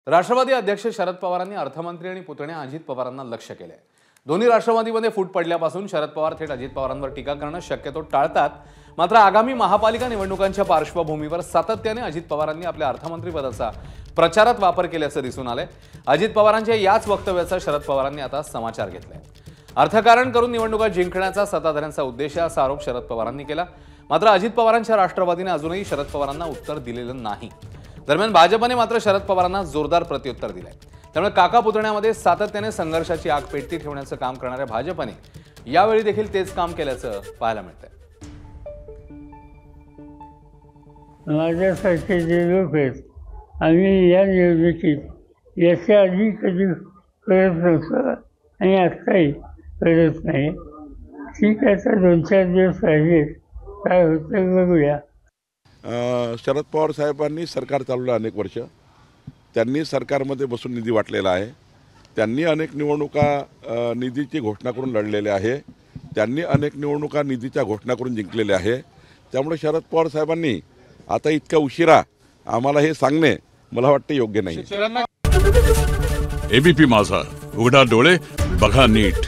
राष्ट्रवादी अध्यक्ष शरद पवारांनी अर्थमंत्री आणि पुतण्या अजित पवारांना लक्ष्य केले। दोन्ही राष्ट्रवादीमध्ये फूट पडल्यापासून शरद पवार थेट अजित पवारांवर टीका करणं शक्यतो टाळतात। मात्र आगामी महापालिका निवडणुकांच्या पार्श्वभूमीवर सातत्याने अजित पवारांनी आपल्या अर्थमंत्रीपदाचा प्रचारात वापर केल्याचं दिसून आलंय। अजित पवारांच्या याच वक्तव्याचा शरद पवारांनी आता समाचार घेतलाय। अर्थकारण करून निवडणुका जिंकण्याचा सत्ताधाऱ्यांचा उद्देश आहे असा आरोप शरद पवारांनी केला। मात्र अजित पवारांच्या राष्ट्रवादीने अजूनही शरद पवारांना उत्तर दिलेलं नाही। दरम्यान भाजपने मात्र शरद पवारांना जोरदार प्रत्युत्तर दिलंय। त्यामुळे काका पुतण्यामध्ये सातत्याने संघर्षाची आग पेटती ठेवण्याचं काम करणाऱ्या भाजपने यावेळी देखील तेच काम केल्याचं पाहायला मिळतंय। माझ्यासारखे जे लोक आहेत आम्ही या निवडणुकीत याच्या आधी कधी करत नव्हतो आणि आत्ताही करत नाही। ठीक आहे, तर 2-4 दिवस राहिलेत, काय होतं बघूया। शरद पवार साहेबांनी सरकार चालवलं अनेक वर्ष। त्यांनी सरकारमध्ये बसून निधी वाटलेला आहे। त्यांनी अनेक निवडणुका निधीची घोषणा करून लढलेल्या आहे। त्यांनी अनेक निवडणुका निधीच्या घोषणा करून जिंकलेल्या आहे। त्यामुळे शरद पवार साहेबांनी आता इतक्या उशिरा आम्हाला हे सांगणे मला वाटतं योग्य नाही। एबीपी माझा, उघडा डोळे बघा नीट।